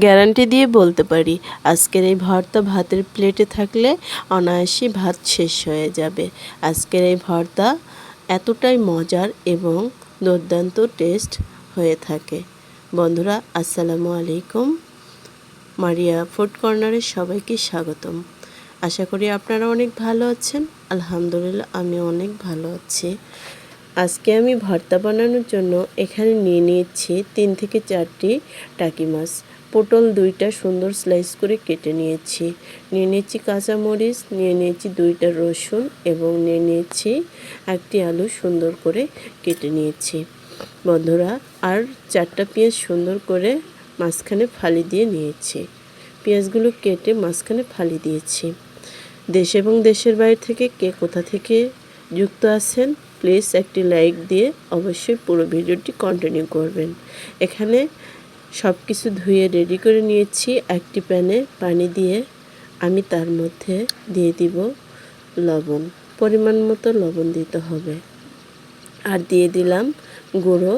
Guarantee দিয়ে বলতে পারি আজকের এই ভর্তা ভাতের প্লেটে থাকলে অনায়াসে ভাত শেষ হয়ে যাবে। আজকের এই ভর্তা এতটাই মজার এবং দুর্দান্ত টেস্ট হয়ে থাকে। বন্ধুরা আসসালামু আলাইকুম। মারিয়া ফুড কর্নারে সবাইকে স্বাগতম। আশা করি আপনারা অনেক ভালো আছেন। আলহামদুলিল্লাহ আমি অনেক ভালো আছি। আজকে আমি ভর্তা বানানোর জন্য এখানে নিয়ে নিয়েছি 3 থেকে 4টি টাকি মাছ। পটল 2টা সুন্দর স্লাইস করে কেটে নিয়েছি। নিয়ে নিয়েছি কাঁচামরিচ, নিয়ে নিয়েছি 2টা রসুন এবং নিয়ে নিয়েছি 1টি আলু সুন্দর করে কেটে নিয়েছি। বন্ধুরা আর 4টা পেঁয়াজ সুন্দর করে মাঝখানে ফালি দিয়ে নিয়েছি। পেঁয়াজগুলো কেটে মাঝখানে ফালি দিয়েছি। দেশ এবং দেশের বাইরে থেকে কে কোথা থেকে যুক্ত আছেন প্লিজ একটি লাইক দিয়ে অবশ্যই পুরো ভিডিওটি কন্টিনিউ করবেন। এখানে সব কিছু ধুয়ে রেডি করে নিয়েছি। একটি প্যানে পানি দিয়ে আমি তার মধ্যে দিয়ে দিব লবণ, পরিমাণ মতো লবণ দিতে হবে। আর দিয়ে দিলাম গুঁড়ো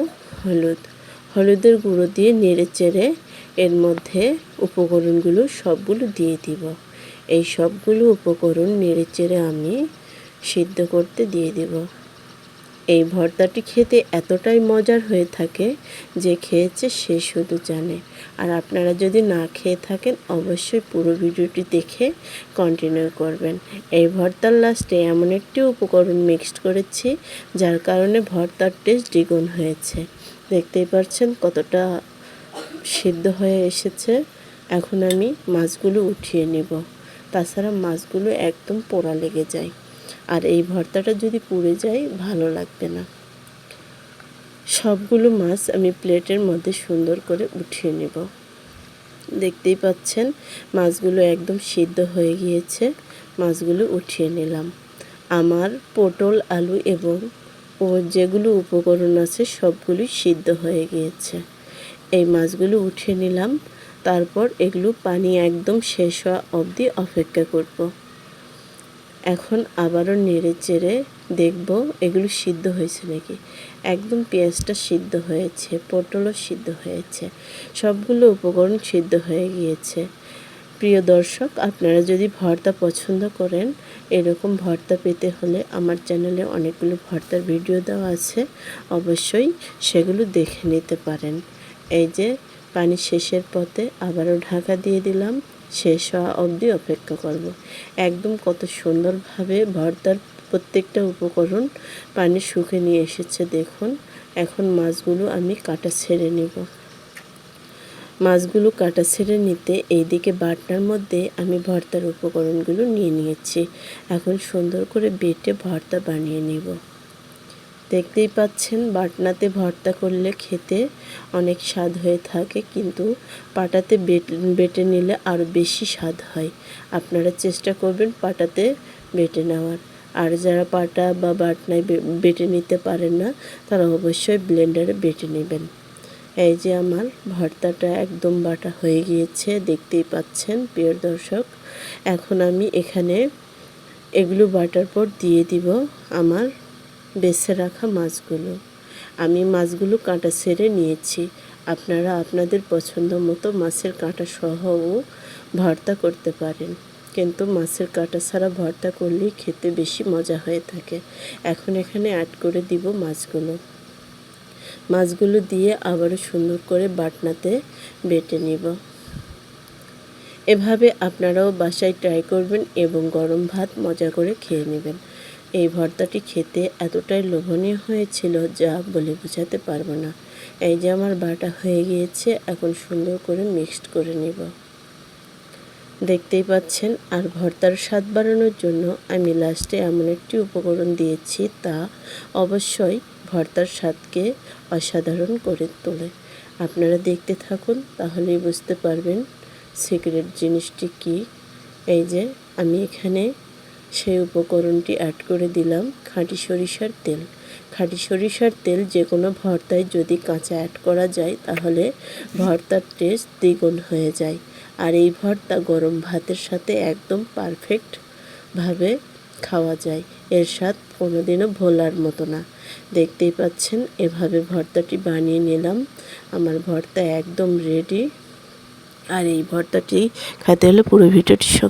হলুদের গুঁড়ো দিয়ে নেড়ে চেড়ে এর মধ্যে উপকরণগুলো সবগুলো দিয়ে দিব। এই সবগুলো উপকরণ নেড়ে চেড়ে আমি সিদ্ধ করতে দিয়ে দিব। এই ভর্তাটি খেতে এতটাই মজার হয়ে থাকে যে খেয়েছে সে শুধু জানে। আর আপনারা যদি না খেয়ে থাকেন অবশ্যই পুরো ভিডিওটি দেখে কন্টিনিউ করবেন। এই ভর্তার লাস্টে এমন একটি উপকরণ মিক্সড করেছি যার কারণে ভর্তার টেস্ট দ্বিগুণ হয়েছে। দেখতেই পাচ্ছেন কতটা সিদ্ধ হয়ে এসেছে। এখন আমি মাছগুলো উঠিয়ে নেব, তাছাড়া মাছগুলো একদম পোড়া লেগে যায়। আর এই ভর্তাটা যদি পুড়ে যায় ভালো লাগবে না। সবগুলো মাছ আমি প্লেটের মধ্যে সুন্দর করে উঠিয়ে নেব। দেখতেই পাচ্ছেন মাছগুলো একদম সিদ্ধ হয়ে গিয়েছে। মাছগুলো উঠিয়ে নিলাম। আমার পটল আলু এবং যেগুলো উপকরণ আছে সবগুলোই সিদ্ধ হয়ে গিয়েছে। এই মাছগুলো উঠিয়ে নিলাম। তারপর এগুলো পানি একদম শেষ হওয়া অবধি অপেক্ষা করব। এখন আবারও নেড়ে চেড়ে দেখব এগুলো সিদ্ধ হয়েছে নাকি। একদম পেঁয়াজটা সিদ্ধ হয়েছে, পটলও সিদ্ধ হয়েছে, সবগুলো উপকরণ সিদ্ধ হয়ে গিয়েছে। প্রিয় দর্শক, আপনারা যদি ভর্তা পছন্দ করেন, এরকম ভর্তা পেতে হলে আমার চ্যানেলে অনেকগুলো ভর্তার ভিডিও দেওয়া আছে, অবশ্যই সেগুলো দেখে নিতে পারেন। এই যে পানি শেষের পথে আবারও ঢাকা দিয়ে দিলাম। শেষ হওয়া অবধি অপেক্ষা করব। একদম কত সুন্দরভাবে ভর্তার প্রত্যেকটা উপকরণ পানি শুকে নিয়ে এসেছে দেখুন। এখন মাছগুলো আমি কাটা ছেড়ে নিব। মাছগুলো কাটা ছেড়ে নিতে এইদিকে বাটনার মধ্যে আমি ভর্তার উপকরণগুলো নিয়ে নিয়েছি। এখন সুন্দর করে বেটে ভর্তা বানিয়ে নিব। দেখতেই পাচ্ছেন বাটনাতে ভর্তা করলে খেতে অনেক স্বাদ হয়ে থাকে, কিন্তু পাটাতে বেটে নিলে আরও বেশি স্বাদ হয়। আপনারা চেষ্টা করবেন পাটাতে বেটে নেওয়ার। আর যারা পাটা বা বাটনায় বেটে নিতে পারেন না তারা অবশ্যই ব্লেন্ডারে বেটে নেবেন। এই যে আমার ভর্তাটা একদম বাটা হয়ে গিয়েছে, দেখতেই পাচ্ছেন প্রিয় দর্শক। এখন আমি এখানে এগুলো বাটার পর দিয়ে দিব আমার বেছে রাখা মাছগুলো। আমি মাছগুলো কাঁটা ছেড়ে নিয়েছি। আপনারা আপনাদের পছন্দ মতো মাছের কাঁটা সহও ভর্তা করতে পারেন, কিন্তু মাছের কাঁটা ছাড়া ভর্তা করলেই খেতে বেশি মজা হয়ে থাকে। এখন এখানে অ্যাড করে দিব মাছগুলো দিয়ে আবারও সুন্দর করে বাটনাতে বেটে নিব। এভাবে আপনারাও বাসায় ট্রাই করবেন এবং গরম ভাত মজা করে খেয়ে নেবেন। এই ভর্তাটি খেতে এতটাই লোভনীয় হয়েছিল যা বলে বোঝাতে পারবো না। এই যে আমার বাটা হয়ে গিয়েছে, এখন সুন্দর করে মিক্সড করে নেব। দেখতেই পাচ্ছেন। আর ভর্তার স্বাদ বাড়ানোর জন্য আমি লাস্টে এমন একটি উপকরণ দিয়েছি, তা অবশ্যই ভর্তার স্বাদকে অসাধারণ করে তোলে। আপনারা দেখতে থাকুন, তাহলেই বুঝতে পারবেন সিক্রেট জিনিসটি কি। এই যে আমি এখানে সেই উপকরণটি অ্যাড করে দিলাম খাঁটি সরিষার তেল। খাঁটি সরিষার তেল যে কোনো ভর্তায় যদি কাঁচা অ্যাড করা যায় তাহলে ভর্তার টেস্ট দ্বিগুণ হয়ে যায়। আর এই ভর্তা গরম ভাতের সাথে একদম পারফেক্টভাবে খাওয়া যায়। এর স্বাদ কোনোদিনও ভোলার মতো না। দেখতেই পাচ্ছেন এভাবে ভর্তাটি বানিয়ে নিলাম। আমার ভর্তা একদম রেডি। আর এই ভর্তাটি খেতে হলে পুরো ভিডিওটির সঙ্গে